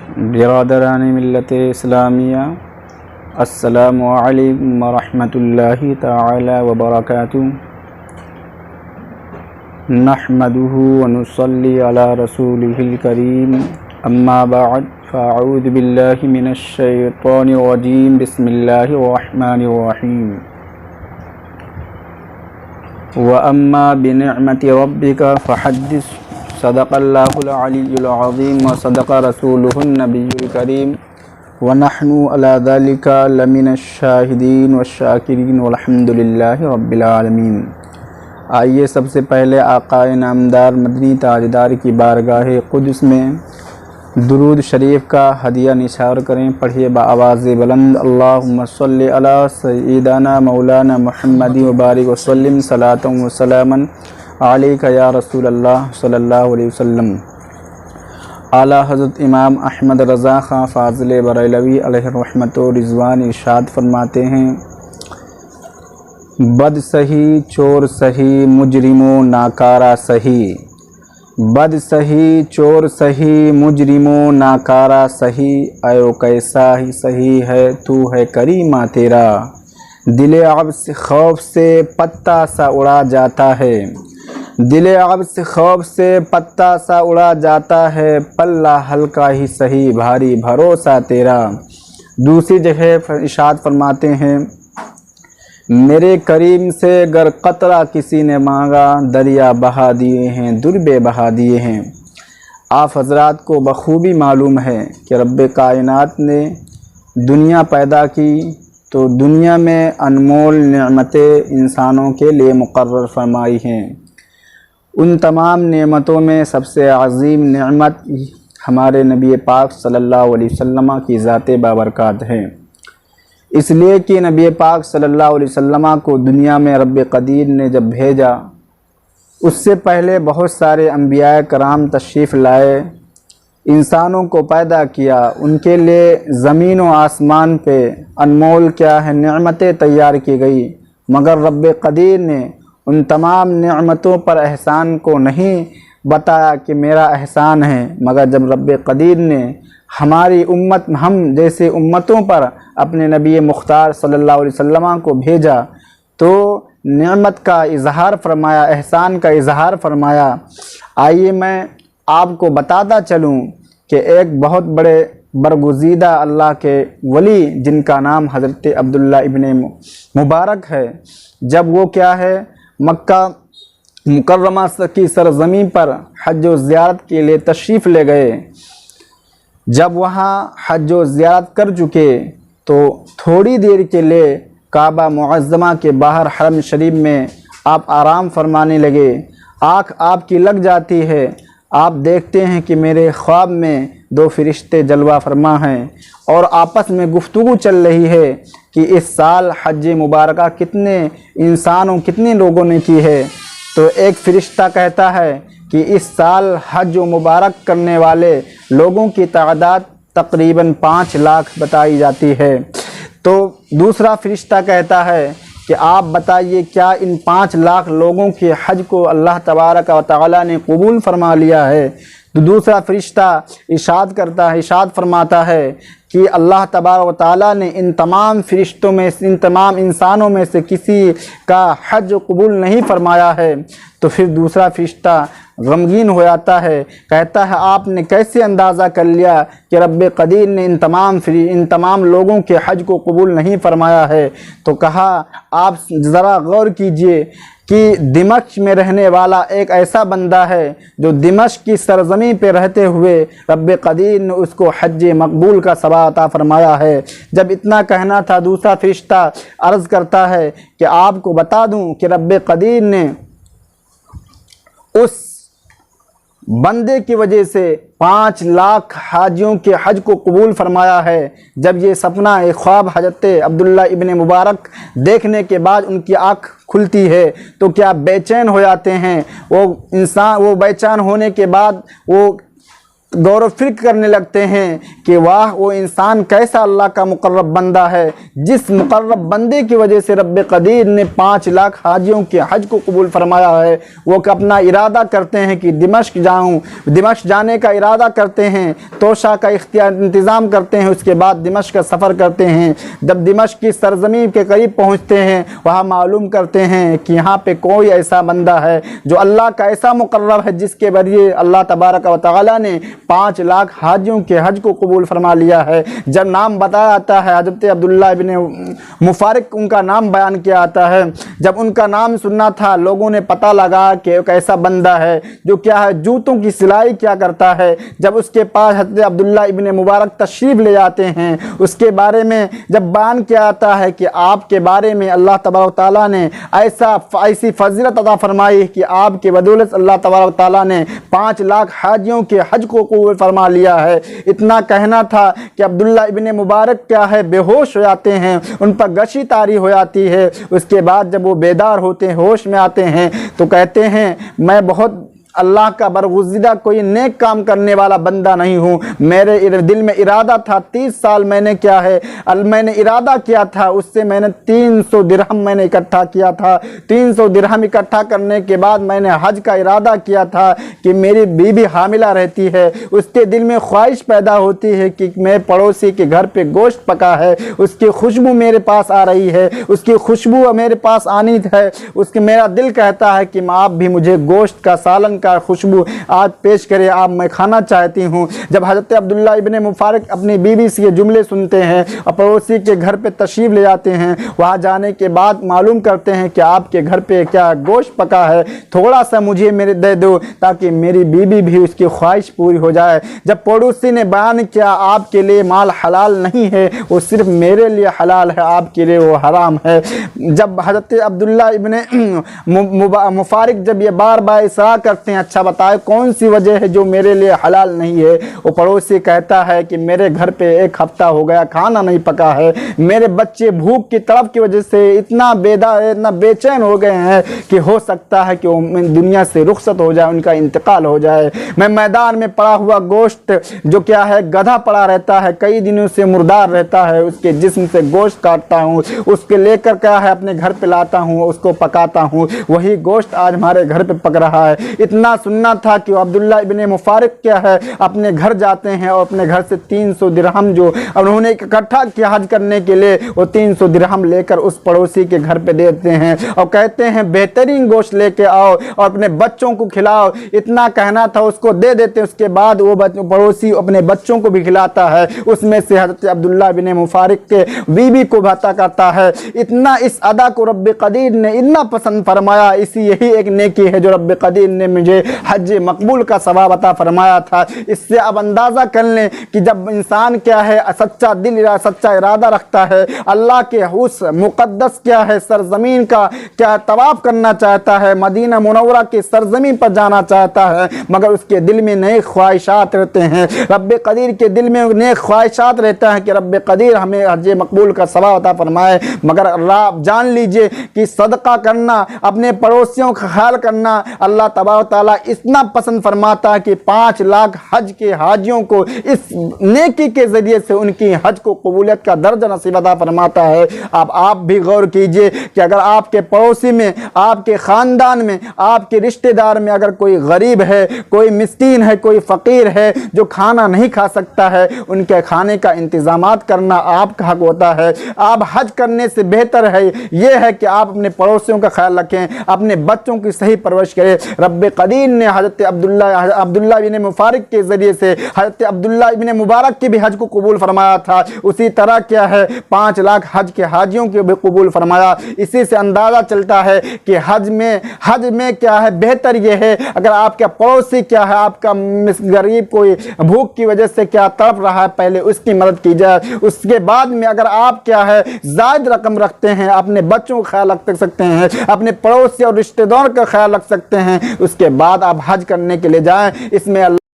برادران ملت اسلامیہ، السلام علیکم ورحمۃ اللہ تعالی وبرکاتہ۔ نحمده ونصلی علی رسولہ الکریم، اما بعد فاعوذ باللہ من الشیطان الرجیم، بسم اللہ الرحمن الرحیم۔ وَأَمَّا بِنِعْمَةِ رَبِّكَ فَحَدِّثْ، صدق اللہ العلی العظیم وصدق رسولہ النبی الکریم، وَنَحْنُ عَلَى ذَلِكَ لَمِنَ الشَّاهِدِينَ وَالشَّاكِرِينَ وَالْحَمْدُ لِلَّهِ رَبِّ العالمین۔ آئیے سب سے پہلے آقا نامدار مدنی تاجدار کی بارگاہ قدس میں درود شریف کا ہدیہ نثار کریں۔ پڑھیے بآواز بلند، اللہم صلی علی سیدنا مولانا محمد وبارک وسلم صلاۃ وسلاما علیک یا رسول اللہ صلی اللہ علیہ وسلم۔ اعلیٰ حضرت امام احمد رضا خان فاضل بریلوی علیہ رحمت و رضوان ارشاد فرماتے ہیں، بد سہی چور سہی مجرم و ناکارہ سہی، بد سہی چور سہی مجرم و ناکارہ سہی، ایو کیسا ہی سہی ہے تو ہے کریمہ تیرا، دل عبس خوف سے پتا سا اڑا جاتا ہے، دل عبس خوف سے پتا سا اڑا جاتا ہے، پلہ ہلکا ہی سہی بھاری بھروسہ تیرا۔ دوسری جگہ ارشاد فرماتے ہیں، میرے کریم سے گر قطرہ کسی نے مانگا، دریا بہا دیے ہیں دربے بہا دیے ہیں۔ آپ حضرات کو بخوبی معلوم ہے کہ رب کائنات نے دنیا پیدا کی تو دنیا میں انمول نعمتیں انسانوں کے لیے مقرر فرمائی ہیں۔ ان تمام نعمتوں میں سب سے عظیم نعمت ہمارے نبی پاک صلی اللہ علیہ وسلم کی ذات بابرکات ہے، اس لیے کہ نبی پاک صلی اللہ علیہ وسلم کو دنیا میں رب قدیر نے جب بھیجا، اس سے پہلے بہت سارے انبیاء کرام تشریف لائے، انسانوں کو پیدا کیا، ان کے لیے زمین و آسمان پہ انمول کیا ہے نعمتیں تیار کی گئی، مگر رب قدیر نے ان تمام نعمتوں پر احسان کو نہیں بتایا کہ میرا احسان ہے، مگر جب رب قدیر نے ہماری امت، ہم جیسے امتوں پر اپنے نبی مختار صلی اللہ علیہ وسلم کو بھیجا تو نعمت کا اظہار فرمایا، احسان کا اظہار فرمایا۔ آئیے میں آپ کو بتاتا چلوں کہ ایک بہت بڑے برگزیدہ اللہ کے ولی جن کا نام حضرت عبداللہ ابن مبارک ہے، جب وہ کیا ہے مکہ مکرمہ کی سرزمین پر حج و زیارت کے لیے تشریف لے گئے، جب وہاں حج و زیارت کر چکے تو تھوڑی دیر کے لیے کعبہ معظمہ کے باہر حرم شریف میں آپ آرام فرمانے لگے، آنکھ آپ کی لگ جاتی ہے، آپ دیکھتے ہیں کہ میرے خواب میں دو فرشتے جلوہ فرما ہیں اور آپس میں گفتگو چل رہی ہے کہ اس سال حج مبارکہ کتنے انسانوں کتنے لوگوں نے کی ہے، تو ایک فرشتہ کہتا ہے کہ اس سال حج و مبارک کرنے والے لوگوں کی تعداد تقریباً 5 لاکھ بتائی جاتی ہے۔ تو دوسرا فرشتہ کہتا ہے کہ آپ بتائیے کیا ان 5 لاکھ لوگوں کے حج کو اللہ تبارک و تعالی نے قبول فرما لیا ہے؟ تو دوسرا فرشتہ ارشاد فرماتا ہے کہ اللہ تبارک و تعالیٰ نے ان تمام فرشتوں میں سے، ان تمام انسانوں میں سے کسی کا حج قبول نہیں فرمایا ہے۔ تو پھر دوسرا فرشتہ غمگین ہو جاتا ہے، کہتا ہے آپ نے کیسے اندازہ کر لیا کہ رب قدیر نے ان تمام لوگوں کے حج کو قبول نہیں فرمایا ہے؟ تو کہا آپ ذرا غور کیجئے کہ دمشق میں رہنے والا ایک ایسا بندہ ہے جو دمشق کی سرزمین پہ رہتے ہوئے رب قدیر نے اس کو حج مقبول کا ثواب عطا فرمایا ہے۔ جب اتنا کہنا تھا، دوسرا فرشتہ عرض کرتا ہے کہ آپ کو بتا دوں کہ رب قدیر نے اس بندے کی وجہ سے 5 لاکھ حاجیوں کے حج کو قبول فرمایا ہے۔ جب یہ سپنا ایک خواب حضرت عبداللہ ابن مبارک دیکھنے کے بعد ان کی آنکھ کھلتی ہے تو کیا بے چین ہو جاتے ہیں وہ انسان، وہ بے چین ہونے کے بعد وہ غور و فکر کرنے لگتے ہیں کہ واہ وہ انسان کیسا اللہ کا مقرب بندہ ہے، جس مقرب بندے کی وجہ سے رب قدیر نے 5 لاکھ حاجیوں کے حج کو قبول فرمایا ہے۔ وہ اپنا ارادہ کرتے ہیں کہ دمشق جاؤں، دمشق جانے کا ارادہ کرتے ہیں، توشہ کا انتظام کرتے ہیں، اس کے بعد دمشق کا سفر کرتے ہیں۔ جب دمشق کی سرزمین کے قریب پہنچتے ہیں، وہاں معلوم کرتے ہیں کہ یہاں پہ کوئی ایسا بندہ ہے جو اللہ کا ایسا مقرب ہے، جس کے ذریعے اللہ تبارک و تعالی نے 5 لاکھ حاجیوں کے حج کو قبول فرما لیا ہے۔ جب نام بتایا آتا ہے حضرت عبداللہ ابن مفارق، ان کا نام بیان کیا آتا ہے۔ جب ان کا نام سننا تھا، لوگوں نے پتہ لگا کہ ایک ایسا بندہ ہے جو کیا ہے، جوتوں کی سلائی کیا کرتا ہے۔ جب اس کے پاس حضرت عبداللہ ابن مبارک تشریف لے جاتے ہیں، اس کے بارے میں جب بیان کیا آتا ہے کہ آپ کے بارے میں اللہ تبارک و تعالیٰ نے ایسی فضیلت عطا فرمائی کہ آپ کے بدولت اللہ تبارک و تعالیٰ نے 5 لاکھ حاجیوں کے حج کو قبول فرما لیا ہے۔ اتنا کہنا تھا کہ عبداللہ ابن مبارک کیا ہے، بے ہوش ہو جاتے ہیں، ان پر غشی طاری ہو جاتی ہے۔ اس کے بعد جب وہ بیدار ہوتے ہیں، ہوش میں آتے ہیں، تو کہتے ہیں میں بہت اللہ کا برگزیدہ کوئی نیک کام کرنے والا بندہ نہیں ہوں۔ میرے دل میں ارادہ تھا، 30 سال میں نے کیا ہے، میں نے ارادہ کیا تھا، اس سے میں نے 300 درہم میں نے اکٹھا کیا تھا۔ 300 درہم اکٹھا کرنے کے بعد میں نے حج کا ارادہ کیا تھا کہ میری بیوی حاملہ رہتی ہے، اس کے دل میں خواہش پیدا ہوتی ہے کہ میں پڑوسی کے گھر پہ گوشت پکا ہے، اس کی خوشبو میرے پاس آ رہی ہے، اس کی خوشبو میرے پاس آنی ہے، میرا دل کہتا ہے کہ آپ بھی مجھے گوشت کا سالن کا خوشبو آج پیش کرے، آپ میں کھانا چاہتی ہوں۔ جب حضرت عبداللہ ابن مفارق اپنی بیوی سے یہ جملے سنتے ہیں اور پڑوسی کے گھر پہ تشریف لے جاتے ہیں، وہاں جانے کے بعد معلوم کرتے ہیں کہ آپ کے گھر پہ کیا گوشت پکا ہے، تھوڑا سا مجھے میرے دے دو تاکہ میری بیوی بھی اس کی خواہش پوری ہو جائے۔ جب پڑوسی نے بیان کیا آپ کے لیے مال حلال نہیں ہے، وہ صرف میرے لیے حلال ہے، آپ کے لیے وہ حرام ہے۔ جب حضرت عبداللہ ابن مفارق جب یہ بار بار اصرار کرتے ہیں اچھا بتائے کون سی وجہ ہے جو میرے لیے حلال نہیں ہے، وہ پڑوسی کہتا ہے کہ میرے گھر پہ 1 ہفتہ ہو گیا کھانا نہیں پکا ہے، میرے بچے بھوک کی طرف کی وجہ سے اتنا بے چین ہو گئے ہیں کہ ہو سکتا ہے کہ وہ دنیا سے رخصت ہو جائے، ان کا انتقال ہو جائے۔ میں میدان میں پڑا ہوا گوشت جو کیا ہے گدھا پڑا رہتا ہے، کئی دنوں سے مردار رہتا ہے، اس کے جسم سے گوشت کاٹتا ہوں، اس کے لے کر کیا ہے اپنے گھر پہ لاتا ہوں، اس کو پکاتا ہوں، وہی گوشت آج ہمارے گھر پہ پک رہا ہے۔ اتنا سننا تھا کہ عبداللہ ابن مفارق کیا ہے اپنے گھر جاتے ہیں اور اپنے گھر سے 300 درہم جو انہوں نے اکٹھا کیا حج کرنے کے لیے، وہ 300 درہم لے کر اس پڑوسی کے گھر پہ دیتے ہیں اور کہتے ہیں بہترین گوشت لے کے آؤ اور اپنے بچوں کو کھلاؤ۔ اتنا کہنا تھا، اس کو دے دیتے، اس کے بعد وہ پڑوسی اپنے بچوں کو بھی کھلاتا ہے، اس میں سے حضرت عبداللہ ابن مفارق کے بیوی کو عطا کرتا ہے۔ اتنا اس ادا کو رب قدیر نے اتنا پسند فرمایا، یہی ایک نیکی ہے جو رب قدیر نے مجھے حج مقبول کا ثواب عطا فرمایا تھا۔ اس سے اب اندازہ کر لیں کہ جب انسان کیا ہے سچا دل سچا ارادہ رکھتا ہے، اللہ کے اس مقدس کیا ہے سرزمین کا کیا طواف کرنا چاہتا ہے، مدینہ منورہ کی سرزمین پر جانا چاہتا ہے، مگر اس کے دل میں نئے خواہشات رہتے ہیں، رب قدیر کے دل میں نئے خواہشات رہتا ہے کہ رب قدیر ہمیں حج مقبول کا ثواب عطا فرمائے، مگر اللہ جان لیجئے کہ صدقہ کرنا، اپنے پڑوسیوں کا خیال کرنا اللہ تبارک تعالیٰ اتنا پسند فرماتا ہے کہ 5 لاکھ حج کے حاجیوں کو اس نیکی کے ذریعے سے ان کی حج کو قبولیت کا درجہ نصیب عطا فرماتا ہے۔ اب آپ بھی غور کیجئے کہ اگر آپ کے پڑوسی میں، آپ کے خاندان میں، آپ کے رشتہ دار میں اگر کوئی غریب ہے، کوئی مسکین ہے، کوئی فقیر ہے جو کھانا نہیں کھا سکتا ہے، ان کے کھانے کا انتظامات کرنا آپ کا حق ہوتا ہے۔ آپ حج کرنے سے بہتر ہے یہ ہے کہ آپ اپنے پڑوسیوں کا خیال رکھیں، اپنے بچوں کی صحیح پرورش کریں۔ رب قدیر نے حضرت عبداللہ ابن مفارق کے ذریعے سے حضرت عبداللہ ابن مبارک کی بھی حج کو قبول فرمایا تھا، اسی طرح کیا ہے 5 لاکھ حج کے حاجیوں کو بھی قبول فرمایا۔ اسی سے اندازہ چلتا ہے کہ حج میں کیا ہے بہتر یہ ہے اگر آپ کا پڑوسی کیا ہے آپ کا غریب کوئی بھوک کی وجہ سے کیا تڑپ رہا ہے، پہلے اس کی مدد کی جائے، اس کے بعد میں اگر آپ کیا ہے زائد رقم رکھتے ہیں، اپنے بچوں کا خیال رکھ سکتے ہیں، اپنے پڑوسی اور رشتہ دار کا خیال رکھ سکتے ہیں، اس کے بعد آپ حج کرنے کے لیے جائیں۔ اس میں اللہ